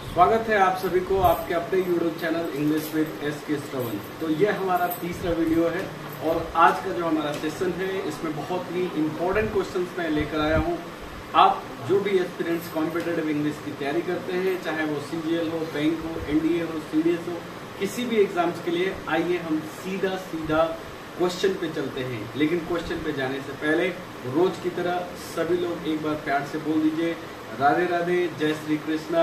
स्वागत है आप सभी को आपके अपने YouTube channel English with S K. Shravan. तो ये हमारा तीसरा वीडियो है और आज का जो हमारा सेशन है इसमें बहुत ही इंपॉर्टेंट क्वेश्चंस मैं लेकर आया हूँ। आप जो भी एस्पिरेंट्स कॉम्पिटिटिव इंग्लिश की तैयारी करते हैं, चाहे वो सीजीएल हो, बैंक हो, एनडीए हो, सीडीएस हो, किसी भी एग्जाम्स के लिए आइए हम सीधा क्वेश्चन पे चलते हैं। लेकिन क्वेश्चन पे जाने से पहले रोज की तरह सभी लोग एक बार प्यार से बोल दीजिए राधे राधे, जय श्री कृष्णा,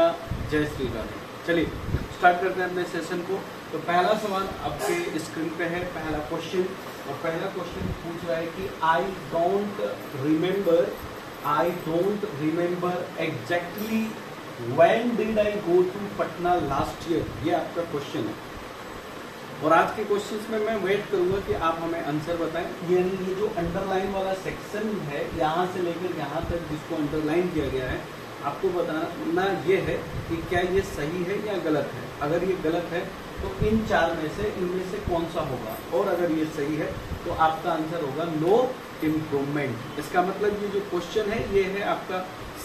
जय श्री राधे। चलिए स्टार्ट करते हैं अपने सेशन को। तो पहला सवाल आपके स्क्रीन पे है, पहला क्वेश्चन। और पहला क्वेश्चन पूछ रहा है कि I don't remember exactly when did I go to Patna last year. ये आपका क्वेश्चन है और आज के क्वेश्चंस में मैं वेट करूंगा कि आप हमें आंसर बताएं। यानी ये जो अंडरलाइन वाला सेक्शन है, यहाँ से लेकर यहाँ तक जिसको अंडरलाइन किया गया है, आपको बताना ये है कि क्या ये सही है या गलत है। अगर ये गलत है तो इन चार में से इनमें से कौन सा होगा, और अगर ये सही है तो आपका आंसर होगा नो इम्प्रूवमेंट। इसका मतलब ये जो क्वेश्चन है ये है आपका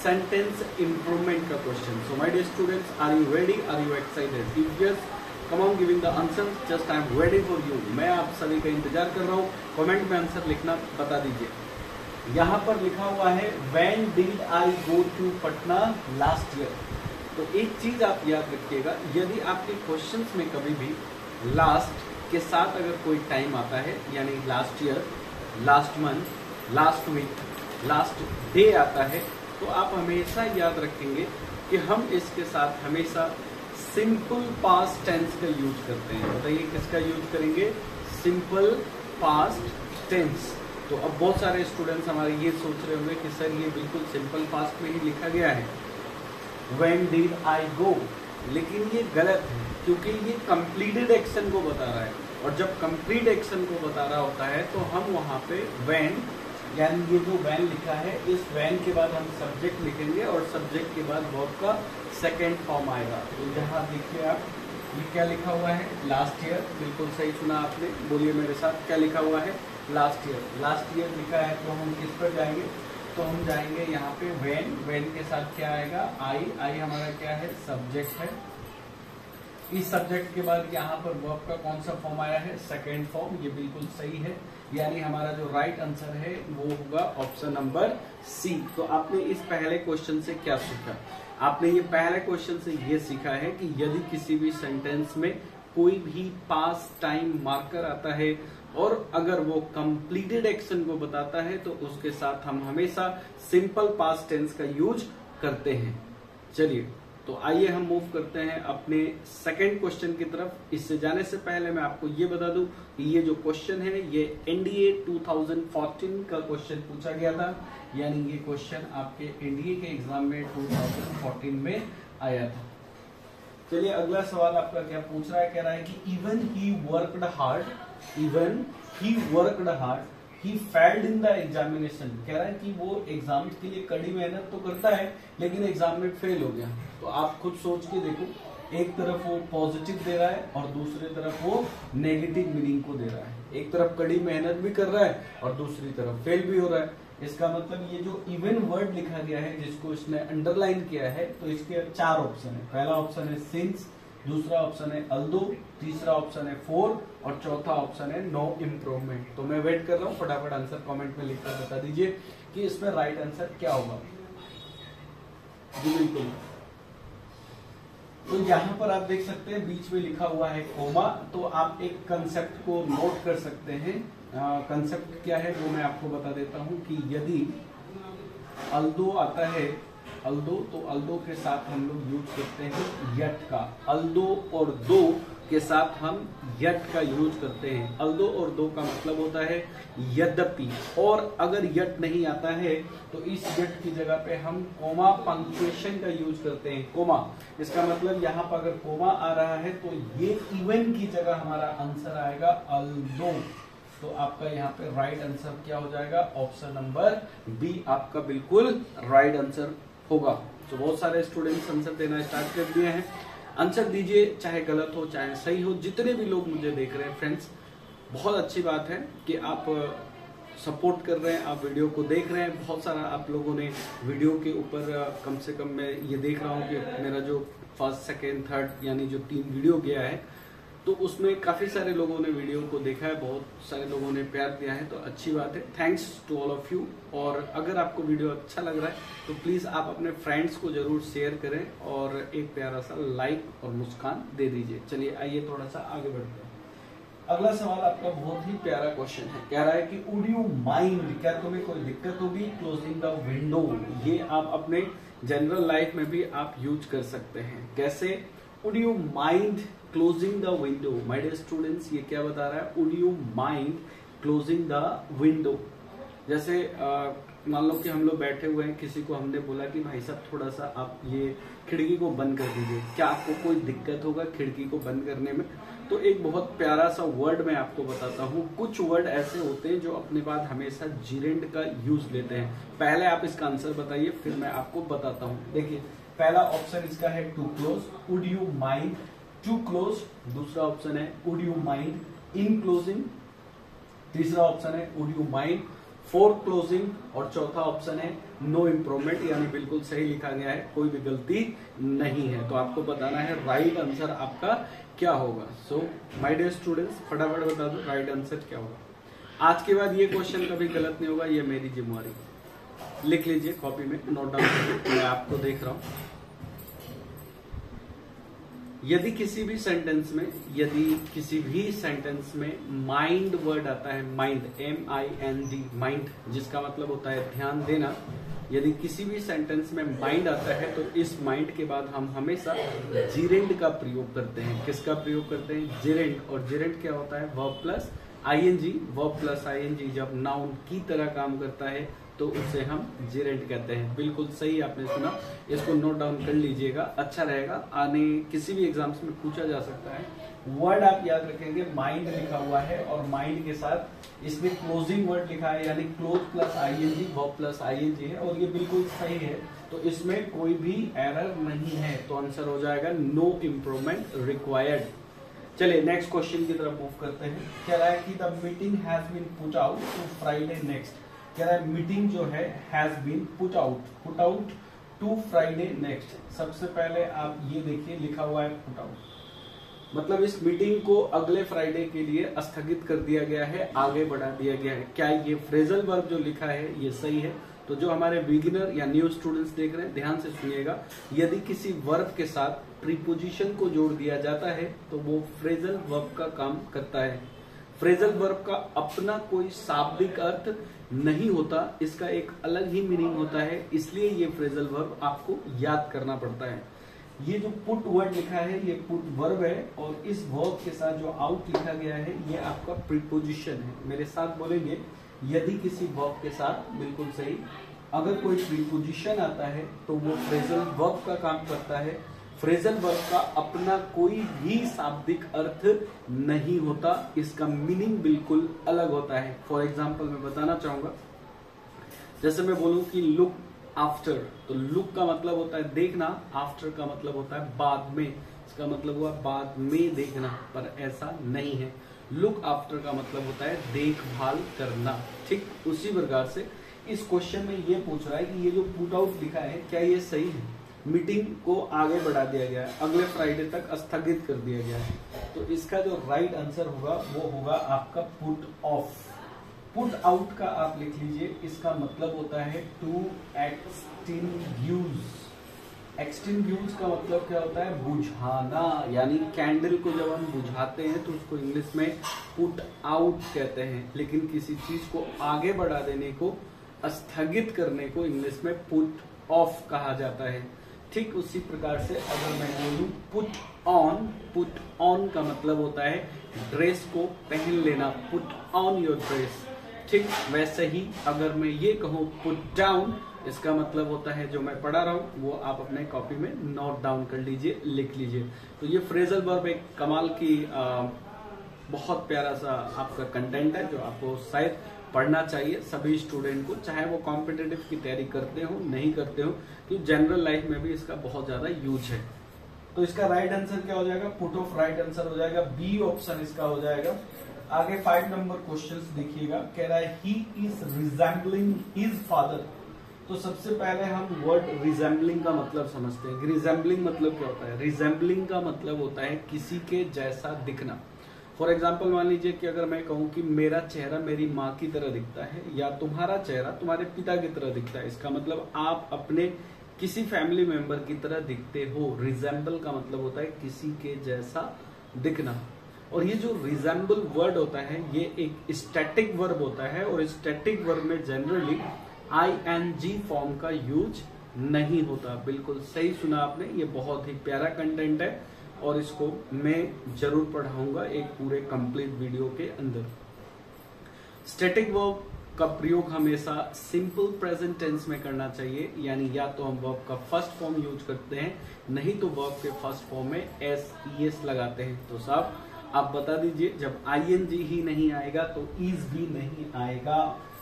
सेंटेंस इम्प्रूवमेंट का question. So my dear students, are you ready, are you excited? If yes, come on giving the answer, just I am waiting for you. मैं आप सभी का इंतजार कर रहा हूँ। कमेंट में आंसर लिखना बता दीजिए। यहाँ पर लिखा हुआ है when did I go to Patna last year. तो एक चीज आप याद रखिएगा, यदि आपके क्वेश्चंस में कभी भी लास्ट के साथ अगर कोई टाइम आता है, यानी last year, last month, last week, last day आता है, तो आप हमेशा याद रखेंगे कि हम इसके साथ हमेशा सिंपल पास्ट टेंस का यूज करते हैं। बताइए किसका यूज करेंगे? Simple past tense. तो अब बहुत सारे स्टूडेंट्स हमारे ये सोच रहे होंगे कि सर ये बिल्कुल सिंपल पास्ट में ही लिखा गया है व्हेन डिड आई गो, लेकिन ये गलत है क्योंकि ये कंप्लीटेड एक्शन को बता रहा है। और जब कंप्लीट एक्शन को बता रहा होता है तो हम वहां पे व्हेन, यानी ये जो व्हेन लिखा है, इस व्हेन के बाद हम सब्जेक्ट लिखेंगे और सब्जेक्ट के बाद वर्ब का सेकेंड फॉर्म आएगा। तो यहाँ देखिए आप, ये क्या लिखा हुआ है? Last year. बिल्कुल सही सुना आपने, बोलिए मेरे साथ, क्या लिखा हुआ है? Last year. लास्ट ईयर लिखा है तो हम किस पर जाएंगे? तो हम जाएंगे यहाँ पे व्हेन। व्हेन के साथ क्या आएगा? आई हमारा क्या है? सब्जेक्ट है। इस सब्जेक्ट के बाद यहाँ पर वर्ब का कौन सा फॉर्म आया है? Second form. ये बिल्कुल सही है, यानी हमारा जो राइट आंसर है वो होगा ऑप्शन नंबर सी। तो आपने इस पहले क्वेश्चन से क्या सीखा? आपने ये पहले क्वेश्चन से ये सीखा है कि यदि किसी भी सेंटेंस में कोई भी पास्ट टाइम मार्कर आता है और अगर वो कंप्लीटेड एक्शन को बताता है तो उसके साथ हम हमेशा सिंपल पास्ट टेंस का यूज करते हैं। चलिए तो आइए हम मूव करते हैं अपने सेकंड क्वेश्चन की तरफ। इससे जाने से पहले मैं आपको ये बता दूं कि ये जो क्वेश्चन है ये एनडीए 2014 का क्वेश्चन पूछा गया था, यानी ये क्वेश्चन आपके एनडीए के एग्जाम में 2014 में आया था। चलिए अगला सवाल आपका क्या पूछ रहा है? कह रहा है कि even he worked hard he failed in the examination. कह रहा है कि वो एग्जाम के लिए कड़ी मेहनत तो करता है लेकिन एग्जाम में फेल हो गया। तो आप खुद सोच के देखो, एक तरफ वो पॉजिटिव दे रहा है और दूसरी तरफ वो नेगेटिव मीनिंग को दे रहा है। एक तरफ कड़ी मेहनत भी कर रहा है और दूसरी तरफ फेल भी हो रहा है। इसका मतलब ये जो इवन वर्ड लिखा गया है जिसको इसने अंडरलाइन किया है, तो इसके चार ऑप्शन है। पहला ऑप्शन है सिंस, दूसरा ऑप्शन है अल्दो, तीसरा ऑप्शन है फोर और चौथा ऑप्शन है नो इम्प्रूवमेंट। तो मैं वेट कर रहा हूँ, फटाफट आंसर कमेंट में लिखकर बता दीजिए कि इसमें राइट आंसर क्या होगा। जी बिल्कुल। तो यहाँ पर आप देख सकते हैं बीच में लिखा हुआ है कोमा। तो आप एक कंसेप्ट को नोट कर सकते हैं। कंसेप्ट क्या है वो मैं आपको बता देता हूँ कि यदि अल्दो आता है, अल्दो, तो अल्दो के साथ हम लोग यूज करते हैं यट का। अल्दो और दो के साथ हम यट का यूज करते हैं। अल्दो और दो का मतलब होता है यद्यपि। और अगर यट नहीं आता है तो इस यट की जगह पे हम कोमा पंक्चुएशन का यूज करते हैं। कोमा, इसका मतलब यहाँ पर अगर कोमा आ रहा है तो ये इवन की जगह हमारा आंसर आएगा अल्दो। तो आपका यहाँ पे राइट आंसर क्या हो जाएगा? ऑप्शन नंबर बी आपका बिल्कुल राइट आंसर होगा। तो बहुत सारे स्टूडेंट्स आंसर देना स्टार्ट कर दिए हैं। आंसर दीजिए, चाहे गलत हो चाहे सही हो। जितने भी लोग मुझे देख रहे हैं फ्रेंड्स, बहुत अच्छी बात है कि आप सपोर्ट कर रहे हैं, आप वीडियो को देख रहे हैं। बहुत सारा आप लोगों ने वीडियो के ऊपर कम से कम मैं ये देख रहा हूँ कि मेरा जो फर्स्ट सेकेंड थर्ड यानी जो 3 वीडियो गया है तो उसमें काफी सारे लोगों ने वीडियो को देखा है, बहुत सारे लोगों ने प्यार दिया है, तो अच्छी बात है। Thanks to all of you. और अगर आपको वीडियो अच्छा लग रहा है तो प्लीज आप अपने फ्रेंड्स को जरूर शेयर करें और एक प्यारा सा लाइक और मुस्कान दे दीजिए। चलिए आइए थोड़ा सा आगे बढ़ते हैं। अगला सवाल आपका बहुत ही प्यारा क्वेश्चन है, कह रहा है कि वुड यू माइंड, क्या तुम्हें कोई दिक्कत होगी क्लोजिंग द विंडो। ये आप अपने जनरल लाइफ में भी आप यूज कर सकते हैं। कैसे? Would you mind closing the window. My dear students, ये क्या बता रहा है? Would you mind closing the window. जैसे मान लो कि हम लोग बैठे हुए हैं, किसी को हमने बोला कि भाई साहब थोड़ा सा आप ये खिड़की को बंद कर दीजिए, क्या आपको कोई दिक्कत होगा खिड़की को बंद करने में? तो एक बहुत प्यारा सा वर्ड मैं आपको बताता हूँ। कुछ वर्ड ऐसे होते हैं जो अपने बाद हमेशा जीरेंड का यूज लेते हैं। पहले आप इसका आंसर बताइए, फिर मैं आपको बताता हूँ। देखिए, पहला ऑप्शन इसका है to close, would you mind to close. दूसरा ऑप्शन है would you mind in closing. तीसरा ऑप्शन है would you mind for closing. और चौथा ऑप्शन है नो इम्प्रूवमेंट, यानी बिल्कुल सही लिखा गया है, कोई भी गलती नहीं है। तो आपको बताना है राइट आंसर आपका क्या होगा। सो माय डियर स्टूडेंट्स, फटाफट बता दो राइट आंसर क्या होगा। आज के बाद ये क्वेश्चन कभी गलत नहीं होगा, ये मेरी जिम्मेवारी। लिख लीजिए कॉपी में, नोट डाउन कीजिए, मैं आपको देख रहा हूं। यदि किसी भी सेंटेंस में माइंड वर्ड आता है, माइंड MIND, माइंड जिसका मतलब होता है ध्यान देना, यदि किसी भी सेंटेंस में माइंड आता है तो इस माइंड के बाद हम हमेशा जीरेंड का प्रयोग करते हैं। किसका प्रयोग करते हैं? जीरेंड। और जीरेंड क्या होता है? Verb plus ING। Verb plus ING जब नाउन की तरह काम करता है तो उसे हम जीरेंड कहते हैं। बिल्कुल सही आपने सुना, इसको नोट डाउन कर लीजिएगा, अच्छा रहेगा। आने किसी भी एग्जाम्स में पूछा जा सकता है। वर्ड आप याद रखेंगे, माइंड लिखा हुआ है और माइंड के साथ इसमें क्लोजिंग वर्ड लिखा है, यानी close plus ING, verb plus ING है, और ये बिल्कुल सही है, तो इसमें कोई भी एरर नहीं है। तो आंसर हो जाएगा नो इम्प्रूवमेंट रिक्वायर्ड। चलिए नेक्स्ट क्वेश्चन की तरफ मूव करते हैं। कह रहा है कि the meeting has been put out to Friday next. कह रहा है मीटिंग जो है has been put out to Friday next. सबसे पहले आप ये देखिए, लिखा हुआ है पुट आउट, मतलब इस मीटिंग को अगले फ्राइडे के लिए स्थगित कर दिया गया है, आगे बढ़ा दिया गया है। क्या ये फ्रेजल वर्ब जो लिखा है ये सही है? तो जो हमारे बिगिनर या न्यू स्टूडेंट्स देख रहे हैं, ध्यान से सुनिएगा। यदि किसी वर्ब के साथ प्रीपोजिशन को जोड़ दिया जाता है तो वो फ्रेजल वर्ब का काम करता है। फ्रेजल वर्ब का अपना कोई शाब्दिक अर्थ नहीं होता, इसका एक अलग ही मीनिंग होता है, इसलिए ये फ्रेजल वर्ब आपको याद करना पड़ता है। ये जो पुट वर्ड लिखा है ये पुट वर्ब है, और इस वर्ब के साथ जो आउट लिखा गया है ये आपका प्रीपोजिशन है। मेरे साथ बोलेंगे, यदि किसी वर्ब के साथ, बिल्कुल सही, अगर कोई प्रीपोजिशन आता है तो वो फ्रेजल वर्ब का काम करता है। फ्रेजल वर्ब का अपना कोई भी शाब्दिक अर्थ नहीं होता, इसका मीनिंग बिल्कुल अलग होता है। फॉर एग्जाम्पल मैं बताना चाहूंगा, जैसे मैं बोलूं कि लुक आफ्टर, तो लुक का मतलब होता है देखना, आफ्टर का मतलब होता है बाद में, इसका मतलब हुआ बाद में देखना, पर ऐसा नहीं है। लुक आफ्टर का मतलब होता है देखभाल करना। ठीक उसी प्रकार से इस क्वेश्चन में ये पूछ रहा है कि ये जो पुट आउट लिखा है क्या ये सही है? मीटिंग को आगे बढ़ा दिया गया है, अगले फ्राइडे तक स्थगित कर दिया गया है, तो इसका जो राइट आंसर होगा वो होगा आपका पुट ऑफ। पुट आउट का आप लिख लीजिए, इसका मतलब होता है टू एक्सटिंग्यूश। एक्सटिंग्यूश का मतलब क्या होता है? बुझाना, यानी कैंडल को जब हम बुझाते हैं तो उसको इंग्लिश में पुट आउट कहते हैं, लेकिन किसी चीज को आगे बढ़ा देने को, स्थगित करने को इंग्लिश में पुट ऑफ कहा जाता है। ठीक उसी प्रकार से अगर मैं बोलूं पुट ऑन का मतलब होता है ड्रेस को पहन लेना, पुट ऑन योर ड्रेस। ठीक वैसे ही अगर मैं ये कहूं पुट डाउन, इसका मतलब होता है, जो मैं पढ़ा रहा हूं वो आप अपने कॉपी में नोट डाउन कर लीजिए, लिख लीजिए। तो ये फ्रेजल वर्ब एक कमाल की बहुत प्यारा सा आपका कंटेंट है जो आपको शायद पढ़ना चाहिए सभी स्टूडेंट को, चाहे वो कॉम्पिटिटिव की तैयारी करते हो नहीं करते हो, क्योंकि जनरल लाइफ में भी इसका बहुत ज्यादा यूज है। तो इसका राइट आंसर क्या हो जाएगा? पुट ऑफ राइट आंसर हो जाएगा, बी ऑप्शन इसका हो जाएगा। आगे 5 नंबर क्वेश्चन देखिएगा, कह रहा है he is resembling his father. तो सबसे पहले हम वर्ड रिजेंबलिंग का मतलब समझते हैं। रिजेंबलिंग मतलब क्या होता है? रिजेंबलिंग का मतलब होता है किसी के जैसा दिखना। फॉर एग्जाम्पल मान लीजिए कि अगर मैं कहूं कि मेरा चेहरा मेरी माँ की तरह दिखता है या तुम्हारा चेहरा तुम्हारे पिता की तरह दिखता है, इसका मतलब आप अपने किसी फैमिली मेंबर की तरह दिखते हो। रिजेंबल का मतलब होता है किसी के जैसा दिखना। और ये जो रिजेंबल वर्ड होता है ये एक स्टैटिक वर्ब होता है और स्टैटिक वर्ब में जनरली ING फॉर्म का यूज नहीं होता। बिल्कुल सही सुना आपने, ये बहुत ही प्यारा कंटेंट है और इसको मैं जरूर पढ़ाऊंगा एक पूरे कंप्लीट वीडियो के अंदर। स्टैटिक वर्ब का प्रयोग हमेशा सिंपल प्रेजेंट टेंस में करना चाहिए, यानी या तो हम वर्ब का फर्स्ट फॉर्म यूज करते हैं, नहीं तो वर्ब के फर्स्ट फॉर्म में SES लगाते हैं। तो साहब आप बता दीजिए, जब ING ही नहीं आएगा तो इज भी नहीं आएगा।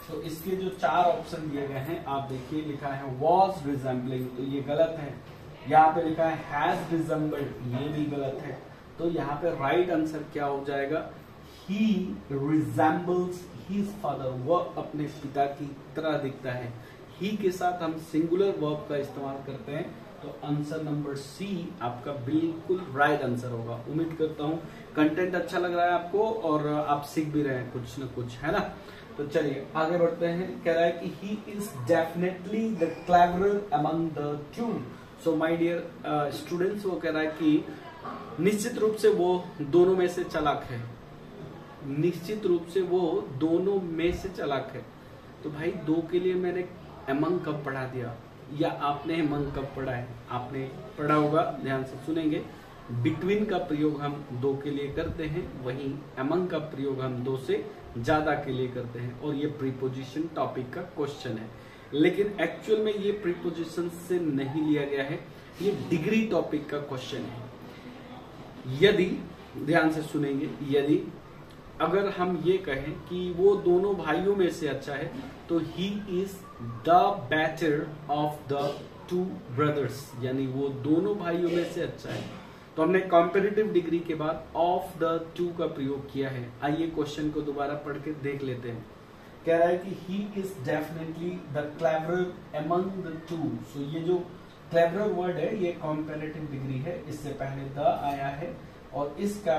तो इसके जो 4 ऑप्शन दिए गए हैं आप देखिए, लिखा है वॉज रिजेंबलिंग, तो ये गलत है। यहाँ पे लिखा है हैज रिजेंबल्ड, ये भी गलत है। तो यहाँ पे राइट आंसर क्या हो जाएगा? ही रिजेंबल्स हिज फादर, वह अपने पिता की तरह दिखता है। ही के साथ हम सिंगुलर वर्ब का इस्तेमाल करते हैं, तो आंसर नंबर C आपका बिल्कुल राइट आंसर होगा। उम्मीद करता हूँ कंटेंट अच्छा लग रहा है आपको और आप सीख भी रहे हैं कुछ न कुछ, है ना। तो चलिए आगे बढ़ते हैं। कह रहा है कि he is definitely the cleverer among the two. So my dear students, वो कह रहा है कि निश्चित रूप से वो दोनों में से चालाक है। निश्चित रूप से वो दोनों में से चालाक है। तो भाई दो के लिए मैंने अमंग कब पढ़ा दिया, या आपने अमंग कब पढ़ा है? आपने पढ़ा होगा, ध्यान से सुनेंगे। बिटवीन का प्रयोग हम दो के लिए करते हैं, वहीं अमंग का प्रयोग हम दो से ज्यादा के लिए करते हैं। और ये प्रीपोजिशन टॉपिक का क्वेश्चन है, लेकिन एक्चुअल में ये प्रीपोजिशन से नहीं लिया गया है, ये डिग्री टॉपिक का क्वेश्चन है। यदि ध्यान से सुनेंगे, यदि अगर हम ये कहें कि वो दोनों भाइयों में से अच्छा है, तो he is the better of the two brothers, यानी वो दोनों भाइयों में से अच्छा है। तो हमने कंपैरेटिव डिग्री के बाद ऑफ द टू का प्रयोग किया है। आइए क्वेश्चन को दोबारा पढ़ के देख लेते हैं। कह रहा है कि he is definitely the cleverer among the two. So ये जो क्लेवरर वर्ड है ये कंपैरेटिव डिग्री है, इससे पहले द आया है और इसका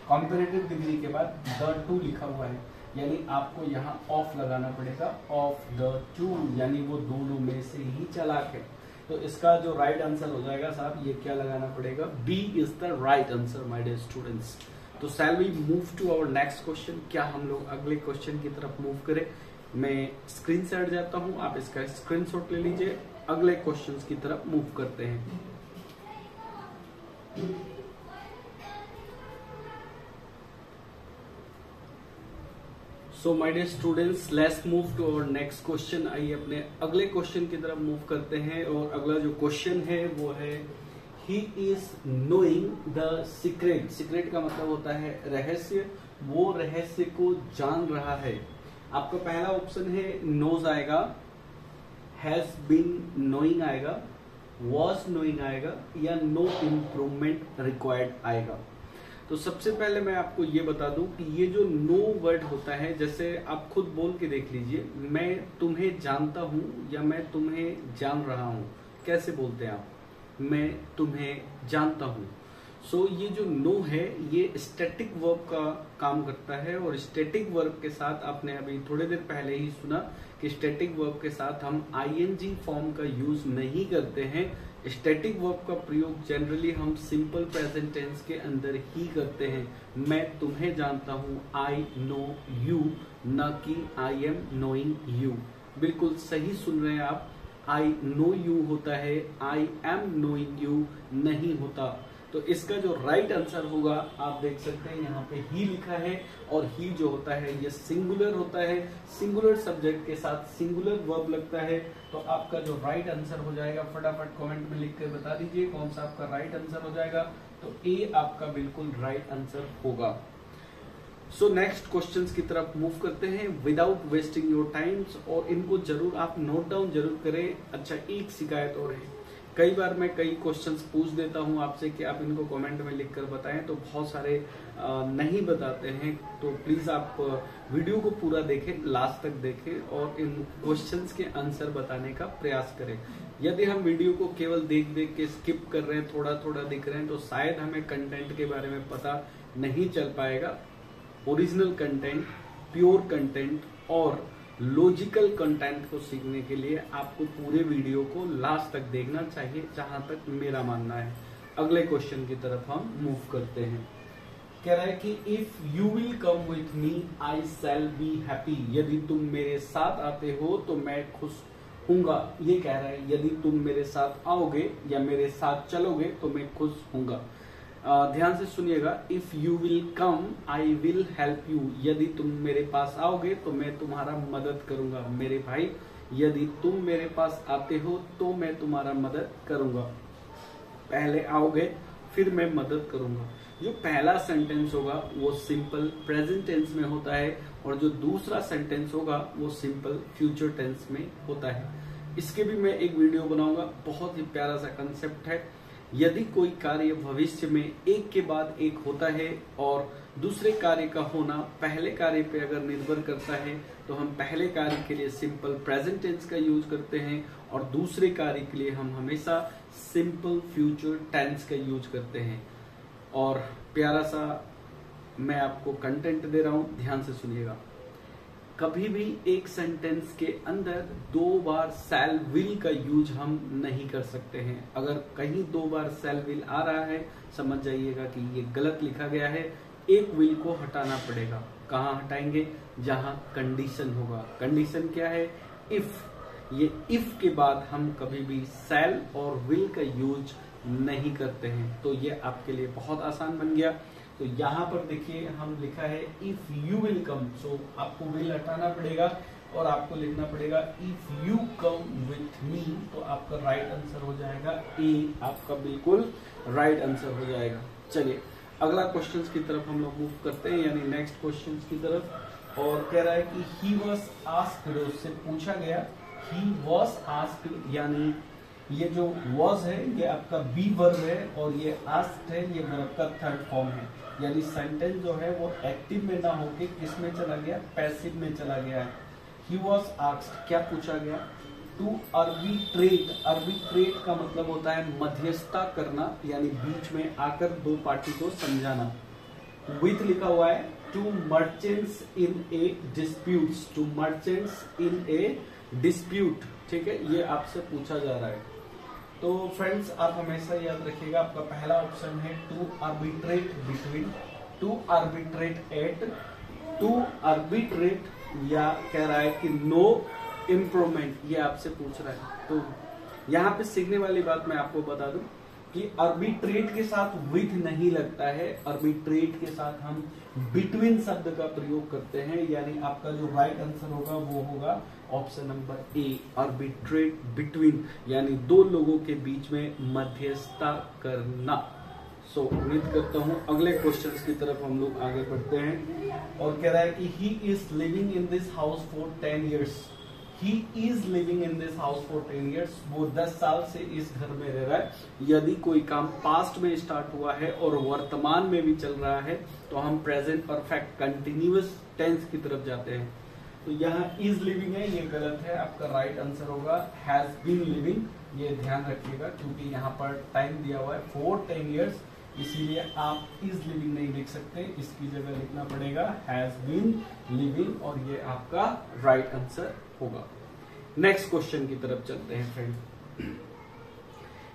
कंपैरेटिव डिग्री के बाद द टू लिखा हुआ है, यानी आपको यहाँ ऑफ लगाना पड़ेगा, ऑफ द टू, यानी वो दोनों में से ही चालाक है। तो इसका जो राइट आंसर हो जाएगा साहब, ये क्या लगाना पड़ेगा? B is the right answer my dear students. तो shall we move to our next question. क्या हम लोग अगले क्वेश्चन की तरफ मूव करें? मैं स्क्रीन से हट जाता हूं, आप इसका स्क्रीनशॉट ले लीजिए। अगले क्वेश्चन की तरफ मूव करते हैं। So my dear students, let's move to our next question. आइए अपने अगले क्वेश्चन की तरफ मूव करते हैं और अगला जो क्वेश्चन है वो है he is knowing the secret. Secret का मतलब होता है रहस्य, वो रहस्य को जान रहा है। आपका पहला ऑप्शन है नोज आएगा, हैज बीन नोइंग आएगा, वॉज नोइंग आएगा, या नो इम्प्रूवमेंट रिक्वायर्ड आएगा। तो सबसे पहले मैं आपको ये बता दूं कि ये जो नो वर्ड होता है, जैसे आप खुद बोल के देख लीजिए, मैं तुम्हें जानता हूं या मैं तुम्हें जान रहा हूं। कैसे बोलते हैं आप? मैं तुम्हें जानता हूं। सो ये जो नो है ये स्टैटिक वर्ब का काम करता है और स्टैटिक वर्ब के साथ आपने अभी थोड़ी देर पहले ही सुना कि स्टैटिक वर्ब के साथ हम ING फॉर्म का यूज नहीं करते हैं। स्टैटिक वर्ब का प्रयोग जनरली हम सिंपल प्रेजेंट टेंस के अंदर ही करते हैं। मैं तुम्हें जानता हूं, आई नो यू, न कि आई एम नोइंग यू। बिल्कुल सही सुन रहे हैं आप, आई नो यू होता है, आई एम नोइंग यू नहीं होता। तो इसका जो राइट आंसर होगा आप देख सकते हैं यहाँ पे ही लिखा है, और ही जो होता है ये सिंगुलर होता है। सिंगुलर सब्जेक्ट के साथ सिंगुलर वर्ब लगता है। तो आपका जो राइट आंसर हो जाएगा, फटाफट कमेंट में लिख कर बता दीजिए कौन सा आपका राइट आंसर हो जाएगा। तो ए आपका बिल्कुल राइट आंसर होगा। सो नेक्स्ट क्वेश्चंस की तरफ मूव करते हैं विदाउट वेस्टिंग योर टाइम्स, और इनको जरूर आप नोट डाउन जरूर करें। अच्छा, एक शिकायत और है, कई बार मैं कई क्वेश्चंस पूछ देता हूं आपसे कि आप इनको कमेंट में लिखकर बताएं, तो बहुत सारे नहीं बताते हैं। तो प्लीज आप वीडियो को पूरा देखें, लास्ट तक देखें और इन क्वेश्चंस के आंसर बताने का प्रयास करें। यदि हम वीडियो को केवल देख देख के स्किप कर रहे हैं, थोड़ा थोड़ा दिख रहे हैं, तो शायद हमें कंटेंट के बारे में पता नहीं चल पाएगा। ओरिजिनल कंटेंट, प्योर कंटेंट और लॉजिकल कंटेंट को सीखने के लिए आपको पूरे वीडियो को लास्ट तक देखना चाहिए, जहां तक मेरा मानना है। अगले क्वेश्चन की तरफ हम मूव करते हैं। कह रहा है कि if you will come with me I shall be happy, यदि तुम मेरे साथ आते हो तो मैं खुश हूंगा। ये कह रहा है यदि तुम मेरे साथ आओगे या मेरे साथ चलोगे तो मैं खुश हूंगा। ध्यान से सुनिएगा, if you will come I will help you, यदि तुम मेरे पास आओगे तो मैं तुम्हारा मदद करूंगा। मेरे भाई, यदि तुम मेरे पास आते हो तो मैं तुम्हारा मदद करूंगा। पहले आओगे फिर मैं मदद करूंगा। जो पहला सेंटेंस होगा वो सिंपल प्रेजेंट टेंस में होता है और जो दूसरा सेंटेंस होगा वो सिंपल फ्यूचर टेंस में होता है। इसके भी मैं एक वीडियो बनाऊंगा, बहुत ही प्यारा सा कंसेप्ट है। यदि कोई कार्य भविष्य में एक के बाद एक होता है और दूसरे कार्य का होना पहले कार्य पे अगर निर्भर करता है तो हम पहले कार्य के लिए सिंपल प्रेजेंट टेंस का यूज करते हैं और दूसरे कार्य के लिए हम हमेशा सिंपल फ्यूचर टेंस का यूज करते हैं। और प्यारा सा मैं आपको कंटेंट दे रहा हूं, ध्यान से सुनिएगा। कभी भी एक सेंटेंस के अंदर 2 बार शैल विल का यूज हम नहीं कर सकते हैं। अगर कहीं 2 बार शैल विल आ रहा है, समझ जाइएगा कि ये गलत लिखा गया है। एक विल को हटाना पड़ेगा। कहाँ हटाएंगे? जहां कंडीशन होगा। कंडीशन क्या है? इफ। ये इफ के बाद हम कभी भी शैल और विल का यूज नहीं करते हैं। तो ये आपके लिए बहुत आसान बन गया। तो यहाँ पर देखिए हम लिखा है इफ यू विल कम, सो आपको विल हटाना पड़ेगा और आपको लिखना पड़ेगा if you come with me. तो आपका राइट आंसर हो जाएगा ए, आपका बिल्कुल राइट आंसर हो जाएगा। चलिए अगला क्वेश्चन की तरफ हम लोग मूव करते हैं, यानी नेक्स्ट क्वेश्चन की तरफ। और कह रहा है कि ही वॉज आस्क्ड, उससे पूछा गया। ही वॉज आस्क्ड, यानी ये जो वॉज है ये आपका बी वर्ब है और ये आस्क्ड है, ये वर्ब का थर्ड फॉर्म है। यानी सेंटेंस जो है वो एक्टिव में ना होके किस में चला गया? पैसिव में चला गया है। ही वॉज आस्क्ड, क्या पूछा गया? To arbitrate. आर्बिट्रेट का मतलब होता है मध्यस्थता करना, यानी बीच में आकर दो पार्टी को समझाना। विथ लिखा हुआ है two merchants in a disputes, two merchants in a dispute. ठीक है, ये आपसे पूछा जा रहा है। तो फ्रेंड्स आप हमेशा याद रखिएगा, आपका पहला ऑप्शन है to arbitrate between, to arbitrate at, to arbitrate, या कह रहा है कि नो इम्प्रूवमेंट, ये आपसे पूछ रहा है। तो यहाँ पे सीखने वाली बात मैं आपको बता दूं कि आर्बिट्रेट के साथ विथ नहीं लगता है, आर्बिट्रेट के साथ हम बिटवीन शब्द का प्रयोग करते हैं। यानी आपका जो राइट आंसर होगा वो होगा option number A, arbitrate between, यानी दो लोगों के बीच में मध्यस्थता करना। सो उम्मीद करता हूं अगले क्वेश्चंस की तरफ हम लोग आगे बढ़ते हैं। और कह रहा है कि he is living in this house for 10 years, he is living in this house for 10 years, वो 10 साल से इस घर में रह रहा है। यदि कोई काम पास्ट में स्टार्ट हुआ है और वर्तमान में भी चल रहा है तो हम प्रेजेंट परफेक्ट कंटिन्यूअस टेंस की तरफ जाते हैं। तो यहाँ इज लिविंग है, ये गलत है, आपका राइट आंसर होगा हैज बीन लिविंग। ये ध्यान रखिएगा क्योंकि यहाँ पर टाइम दिया हुआ है फॉर 10 years, इसीलिए आप इज लिविंग नहीं लिख सकते, इसकी जगह लिखना पड़ेगा हैज बीन लिविंग और ये आपका राइट आंसर होगा। नेक्स्ट क्वेश्चन की तरफ चलते हैं फ्रेंड।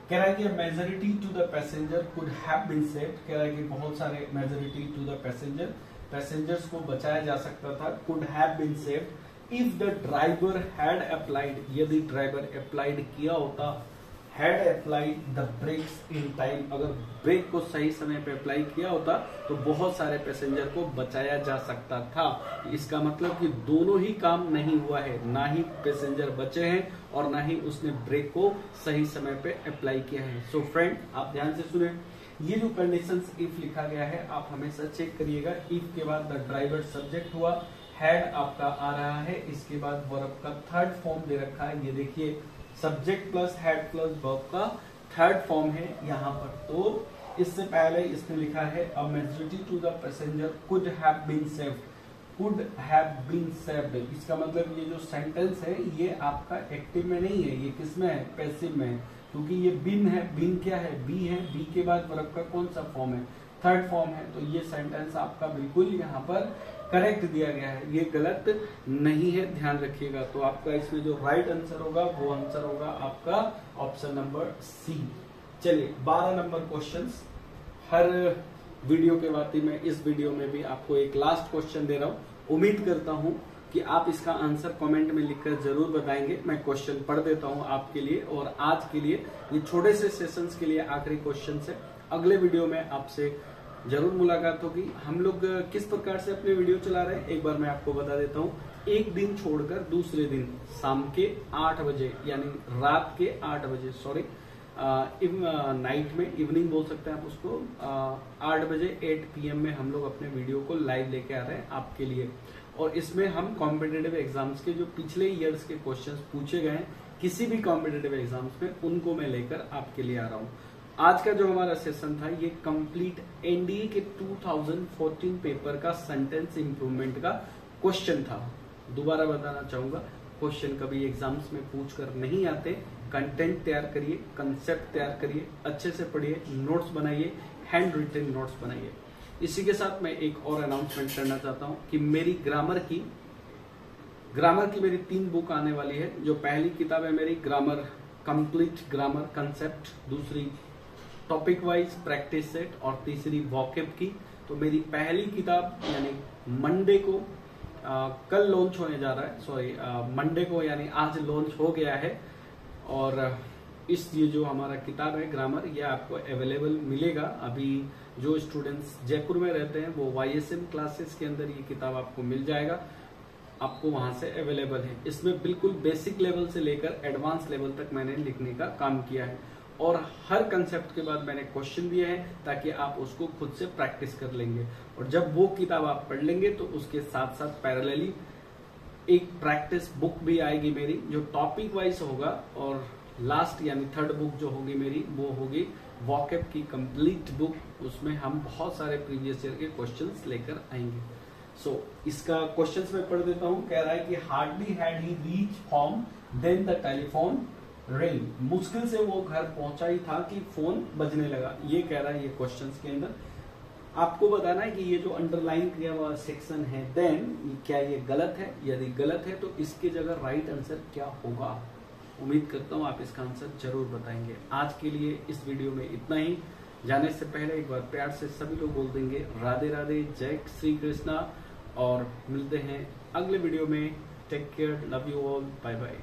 कह रहा है कि majority to the passenger could have been saved. कह रहा है कि बहुत सारे majority to the passenger, passengers को बचाया जा सकता था, could have been saved if the driver had applied, यदि ड्राइवर अप्लाइड किया होता, had applied the brakes in time, अगर ब्रेक को सही समय पे अप्लाई किया होता तो बहुत सारे पैसेंजर को बचाया जा सकता था। इसका मतलब कि दोनों ही काम नहीं हुआ है, ना ही पैसेंजर बचे हैं और ना ही उसने ब्रेक को सही समय पे अप्लाई किया है। सो फ्रेंड आप ध्यान से सुने, ये जो कंडीशंस इफ लिखा गया है आप हमेशा चेक करिएगा। इफ के बाद द ड्राइवर सब्जेक्ट हुआ, हैड आपका आ रहा है, इसके बाद वर्ब का थर्ड फॉर्म दे रखा है, ये देखिए subject plus head plus verb का थर्ड फॉर्म है यहाँ पर। तो इससे पहले इसने लिखा है a majority to the passenger could have been saved, could have been saved. इसका मतलब ये जो सेंटेंस है ये आपका एक्टिव में नहीं है, ये किस में है, पैसिव में है, क्योंकि ये बिन है। बिन क्या है, बी है, बी के बाद वर्ब का कौन सा फॉर्म है, थर्ड फॉर्म है। तो ये सेंटेंस आपका बिल्कुल यहाँ पर करेक्ट दिया गया है, ये गलत नहीं है, ध्यान रखिएगा। तो आपका इसमें जो राइट आंसर होगा वो आंसर होगा आपका ऑप्शन नंबर सी। चलिए 12 नंबर क्वेश्चंस। हर वीडियो के बाद मैं इस वीडियो में भी आपको एक लास्ट क्वेश्चन दे रहा हूं। उम्मीद करता हूं कि आप इसका आंसर कमेंट में लिखकर जरूर बताएंगे। मैं क्वेश्चन पढ़ देता हूं आपके लिए, और आज के लिए ये छोटे से सेशंस के लिए आखिरी क्वेश्चन है। अगले वीडियो में आपसे जरूर मुलाकात होगी। हम लोग किस प्रकार से अपने वीडियो चला रहे हैं एक बार मैं आपको बता देता हूं। एक दिन छोड़कर दूसरे दिन शाम के 8 बजे, यानी रात के 8 बजे, सॉरी नाइट में, इवनिंग बोल सकते हैं आप उसको, 8 बजे 8 PM में हम लोग अपने वीडियो को लाइव लेके आ रहे हैं आपके लिए। और इसमें हम कॉम्पिटिटिव एग्जाम्स के जो पिछले ईयर्स के क्वेश्चंस पूछे गए हैं किसी भी कॉम्पिटिटिव एग्जाम्स में, उनको मैं लेकर आपके लिए आ रहा हूं। आज का जो हमारा सेशन था ये कंप्लीट एनडीए के 2014 पेपर का सेंटेंस इंप्रूवमेंट का क्वेश्चन था। दोबारा बताना चाहूंगा, क्वेश्चन कभी एग्जाम्स में पूछ कर नहीं आते। कंटेंट तैयार करिए, कंसेप्ट तैयार करिए, अच्छे से पढ़िए, नोट्स बनाइए, हैंड रिटन नोट्स बनाइए। इसी के साथ मैं एक और अनाउंसमेंट करना चाहता हूं कि मेरी ग्रामर की मेरी 3 बुक आने वाली है। जो पहली किताब है मेरी ग्रामर कंप्लीट ग्रामर कंसेप्ट, दूसरी टॉपिक वाइज प्रैक्टिस सेट, और तीसरी वॉकेब की। तो मेरी पहली किताब यानी मंडे को कल लॉन्च होने जा रहा है, सॉरी मंडे को, यानी आज लॉन्च हो गया है। और ये जो हमारा किताब है ग्रामर, ये आपको अवेलेबल मिलेगा। अभी जो स्टूडेंट्स जयपुर में रहते हैं वो YSM क्लासेस के अंदर ये किताब आपको मिल जाएगा, आपको वहां से अवेलेबल है। इसमें बिल्कुल बेसिक लेवल से लेकर एडवांस लेवल तक मैंने लिखने का काम किया है, और हर कंसेप्ट के बाद मैंने क्वेश्चन दिए हैं ताकि आप उसको खुद से प्रैक्टिस कर लेंगे। और जब वो किताब आप पढ़ लेंगे तो उसके साथ साथ पैरेलली एक प्रैक्टिस बुक भी आएगी मेरी, जो टॉपिक वाइज होगा। और लास्ट यानी थर्ड बुक जो होगी मेरी वो होगी वॉकेब की कंप्लीट बुक। उसमें हम बहुत सारे प्रीवियस ईयर के क्वेश्चंस लेकर आएंगे। सो इसका क्वेश्चंस मैं पढ़ देता हूं। कह रहा है कि hardly had he reach home then the telephone ring. मुश्किल से वो घर पहुंचा ही था कि फोन बजने लगा, ये कह रहा है ये क्वेश्चंस के अंदर। आपको बताना है कि ये जो अंडरलाइन किया हुआ सेक्शन है देन, क्या ये गलत है, यदि गलत है तो इसकी जगह राइट आंसर क्या होगा। उम्मीद करता हूं आप इसका आंसर जरूर बताएंगे। आज के लिए इस वीडियो में इतना ही। जाने से पहले एक बार प्यार से सभी लोग बोल देंगे राधे राधे, जय श्री कृष्णा, और मिलते हैं अगले वीडियो में। Take care, love you all, bye bye.